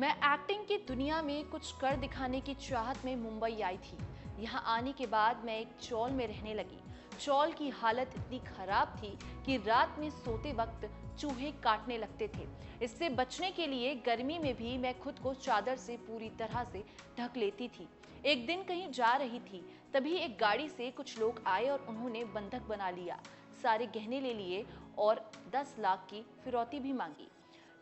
मैं एक्टिंग की दुनिया में कुछ कर दिखाने की चाहत में मुंबई आई थी। यहाँ आने के बाद मैं एक चॉल में रहने लगी। चॉल की हालत इतनी खराब थी कि रात में सोते वक्त चूहे काटने लगते थे। इससे बचने के लिए गर्मी में भी मैं खुद को चादर से पूरी तरह से ढक लेती थी। एक दिन कहीं जा रही थी, तभी एक गाड़ी से कुछ लोग आए और उन्होंने बंधक बना लिया। सारे गहने ले लिए और 10 लाख की फिरौती भी मांगी।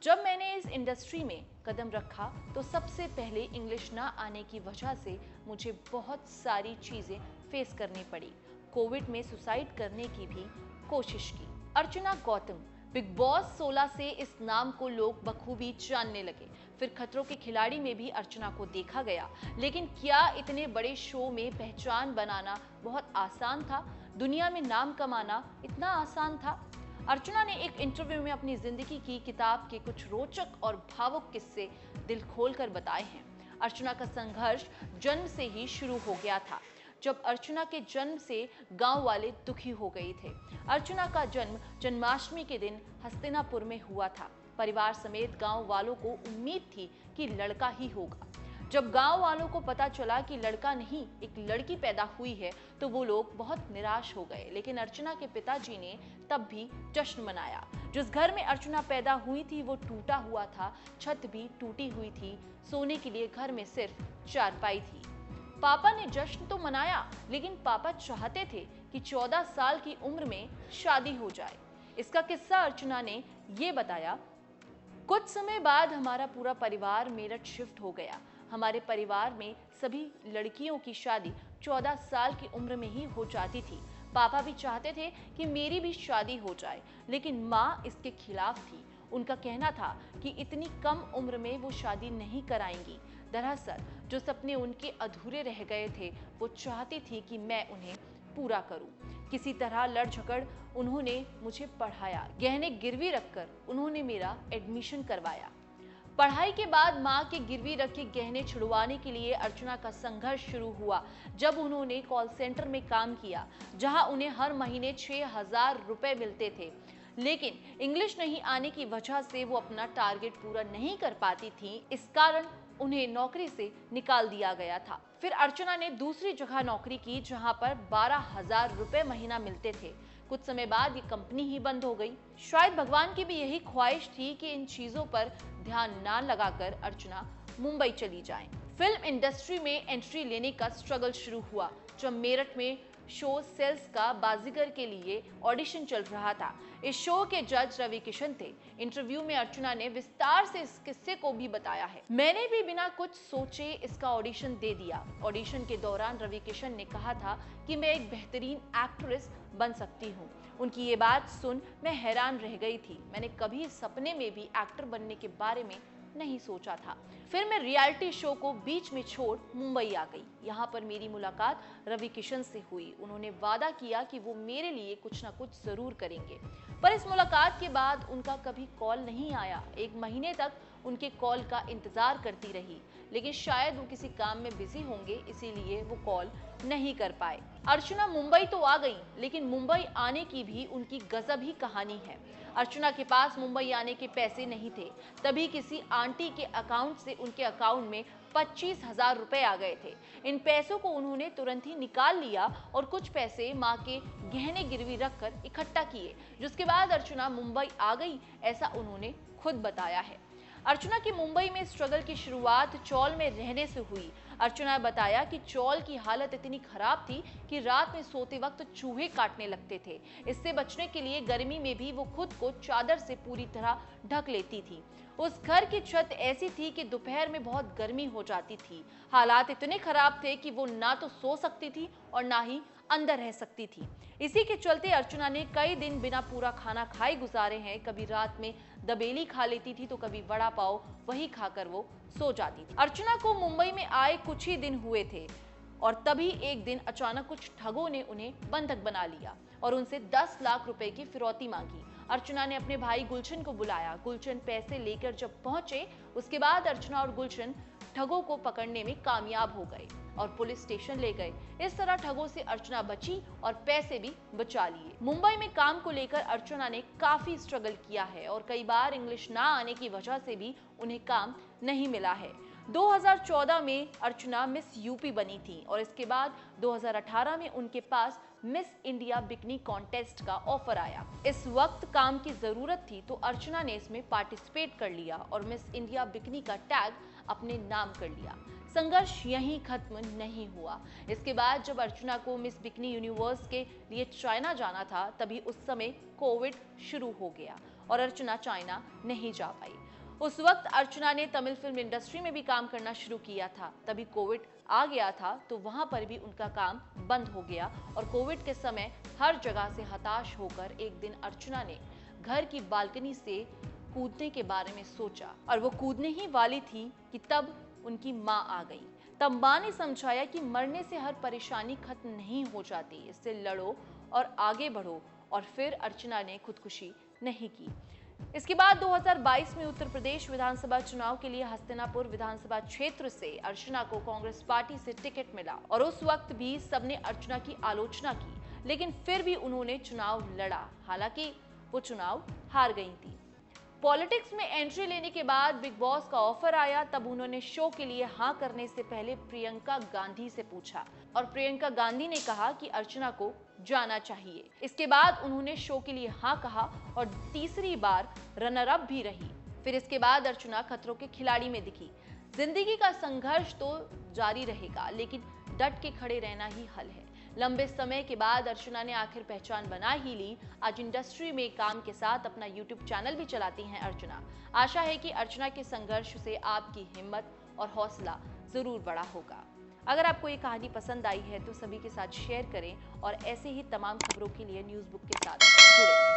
जब मैंने इस इंडस्ट्री में कदम रखा तो सबसे पहले इंग्लिश ना आने की वजह से मुझे बहुत सारी चीजें फेस करनी पड़ी। कोविड में सुसाइड करने की भी कोशिश की। अर्चना गौतम, बिग बॉस 16 से इस नाम को लोग बखूबी जानने लगे। फिर खतरों के खिलाड़ी में भी अर्चना को देखा गया। लेकिन क्या इतने बड़े शो में पहचान बनाना बहुत आसान था? दुनिया में नाम कमाना इतना आसान था? अर्चना ने एक इंटरव्यू में अपनी जिंदगी की किताब के कुछ रोचक और भावुक किस्से दिल खोलकर बताए हैं। अर्चना का संघर्ष जन्म से ही शुरू हो गया था। जब अर्चना के जन्म से गांव वाले दुखी हो गए थे। अर्चना का जन्म जन्माष्टमी के दिन हस्तिनापुर में हुआ था। परिवार समेत गांव वालों को उम्मीद थी कि लड़का ही होगा। जब गांव वालों को पता चला कि लड़का नहीं एक लड़की पैदा हुई है तो वो लोग बहुत निराश हो गए। लेकिन अर्चना के पिताजी ने तब भी जश्न मनाया। जिस घर में अर्चना पैदा हुई थी वो टूटा हुआ था, छत भी टूटी हुई थी, सोने के लिए घर में सिर्फ चारपाई थी। पापा ने जश्न तो मनाया, लेकिन पापा चाहते थे कि 14 साल की उम्र में शादी हो जाए। इसका किस्सा अर्चना ने ये बताया। कुछ समय बाद हमारा पूरा परिवार मेरठ शिफ्ट हो गया। हमारे परिवार में सभी लड़कियों की शादी 14 साल की उम्र में ही हो जाती थी। पापा भी चाहते थे कि मेरी भी शादी हो जाए, लेकिन माँ इसके खिलाफ थी। उनका कहना था कि इतनी कम उम्र में वो शादी नहीं कराएंगी। दरअसल जो सपने उनके अधूरे रह गए थे वो चाहती थी कि मैं उन्हें पूरा करूं। किसी तरह लड़ झगड़ उन्होंने मुझे पढ़ाया। गहने गिरवी रखकर उन्होंने मेरा एडमिशन करवाया। पढ़ाई के बाद मां के गिरवी रखे गहने छुड़वाने के लिए अर्चना का संघर्ष शुरू हुआ। जब उन्होंने कॉल सेंटर में काम किया, जहां उन्हें हर महीने 6,000 रुपए मिलते थे, लेकिन इंग्लिश नहीं आने की वजह से वो अपना टारगेट पूरा नहीं कर पाती थी। इस कारण उन्हें नौकरी से निकाल दिया गया था। फिर अर्चना ने दूसरी जगह नौकरी की, जहां पर 12,000 रुपए महीना मिलते थे। कुछ समय बाद ये कंपनी ही बंद हो गई। शायद भगवान की भी यही ख्वाहिश थी कि इन चीजों पर ध्यान ना लगाकर अर्चना मुंबई चली जाए। फिल्म इंडस्ट्री में एंट्री लेने का स्ट्रगल शुरू हुआ जब मेरठ में शो सेल्स का बाजीगर के लिए ऑडिशन चल रहा था। इस शो के जज रवि किशन थे। इंटरव्यू में अर्चना ने विस्तार से इस किस्से को भी बताया है। मैंने भी बिना कुछ सोचे इसका ऑडिशन दे दिया। ऑडिशन के दौरान रवि किशन ने कहा था कि मैं एक बेहतरीन एक्ट्रेस बन सकती हूँ। उनकी ये बात सुन मैं हैरान रह गई थी। मैंने कभी सपने में भी एक्टर बनने के बारे में नहीं सोचा था। फिर मैं रियलिटी शो को बीच में छोड़ मुंबई आ गई। यहाँ पर मेरी मुलाकात रवि किशन से हुई। उन्होंने वादा किया कि वो मेरे लिए कुछ ना कुछ जरूर करेंगे, पर इस मुलाकात के बाद उनका कभी कॉल नहीं आया। 1 महीने तक उनके कॉल का इंतजार करती रही, लेकिन शायद वो किसी काम में बिजी होंगे, इसीलिए वो कॉल नहीं कर पाए। अर्चना मुंबई तो आ गई, लेकिन मुंबई आने की भी उनकी गजब ही कहानी है। अर्चना के पास मुंबई आने के पैसे नहीं थे, तभी किसी आंटी के अकाउंट से उनके अकाउंट में 25,000 रुपए आ गए थे। इन पैसों को उन्होंने तुरंत ही निकाल लिया और कुछ पैसे मां के गहने गिरवी रखकर इकट्ठा किए, जिसके बाद अर्चना मुंबई आ गई, ऐसा उन्होंने खुद बताया है। अर्चना की मुंबई में स्ट्रगल की शुरुआत चौल में रहने से हुई। अर्चना ने बताया कि चौल की हालत इतनी खराब थी कि रात में सोते वक्त चूहे काटने लगते थे। इससे बचने के लिए गर्मी में भी वो खुद को चादर से पूरी तरह ढक लेती थी। उस घर की छत ऐसी थी कि दोपहर में बहुत गर्मी हो जाती थी। हालात इतने खराब थे कि वो ना तो सो सकती थी और ना ही अंदर रह सकती थी। इसी के चलते अर्चना ने कई दिन बिना पूरा खाना खाए गुजारे हैं। कभी रात में दबेली खा लेती थी तो कभी वड़ा पाव वही खाकर वो सो जाती थी। अर्चना को मुंबई में आए कुछ ही दिन हुए थे और तभी एक दिन अचानक कुछ ठगों ने उन्हें बंधक बना लिया और उनसे 10 लाख रुपए की फिरौती मांगी। अर्चना ने अपने भाई गुलशन को बुलाया। गुलशन पैसे लेकर जब पहुंचे, उसके बाद अर्चना और गुलशन ठगों को पकड़ने में कामयाब हो गए और पुलिस स्टेशन ले गए। इस तरह ठगों से अर्चना बची और पैसे भी बचा लिए। मुंबई में काम को लेकर अर्चना ने काफी स्ट्रगल किया है और कई बार इंग्लिश ना आने की वजह से भी उन्हें काम नहीं मिला है। 2014 में अर्चना मिस यूपी बनी थी और इसके बाद 2018 में उनके पास मिस इंडिया बिकनी कॉन्टेस्ट का ऑफर आया। इस वक्त काम की जरूरत थी तो अर्चना ने इसमें पार्टिसिपेट कर लिया और मिस इंडिया बिकनी का टैग अपने नाम कर लिया। संघर्ष यहीं खत्म नहीं हुआ। इसके बाद जब अर्चना को मिस बिकनी यूनिवर्स के लिए चाइना जाना था, तभी उस समय कोविड शुरू हो गया और अर्चना चाइना नहीं जा पाई। उस वक्त अर्चना ने तमिल फिल्म इंडस्ट्री में भी काम करना शुरू किया था। तभी कोविड आ गया था तो वहां पर भी उनका काम बंद हो गया और कोविड के समय हर जगह से हताश होकर एक दिन अर्चना ने घर की बालकनी से कूदने के बारे में सोचा और वो कूदने ही वाली थी कि तब उनकी माँ आ गई। तब माँ ने समझाया कि मरने से हर परेशानी खत्म नहीं हो जाती, इससे लड़ो और आगे बढ़ो। और फिर अर्चना ने खुदकुशी नहीं की। इसके बाद 2022 में उत्तर प्रदेश विधानसभा चुनाव के लिए हस्तिनापुर विधानसभा क्षेत्र से अर्चना को कांग्रेस पार्टी से टिकट मिला और उस वक्त भी सबने अर्चना की आलोचना की, लेकिन फिर भी उन्होंने चुनाव लड़ा। हालांकि वो चुनाव हार गई थी। पॉलिटिक्स में एंट्री लेने के बाद बिग बॉस का ऑफर आया, तब उन्होंने शो के लिए हाँ करने से पहले प्रियंका गांधी से पूछा और प्रियंका गांधी ने कहा कि अर्चना को जाना चाहिए। इसके बाद उन्होंने शो के लिए हाँ कहा और तीसरी बार रनर अप भी रही। फिर इसके बाद अर्चना खतरों के खिलाड़ी में दिखी। जिंदगी का संघर्ष तो जारी रहेगा, लेकिन डट के खड़े रहना ही हल है। लंबे समय के बाद अर्चना ने आखिर पहचान बना ही ली। आज इंडस्ट्री में काम के साथ अपना यूट्यूब चैनल भी चलाती हैं अर्चना। आशा है कि अर्चना के संघर्ष से आपकी हिम्मत और हौसला जरूर बढ़ा होगा। अगर आपको ये कहानी पसंद आई है तो सभी के साथ शेयर करें और ऐसे ही तमाम खबरों के लिए न्यूज़ बुक के साथ जुड़े रहें।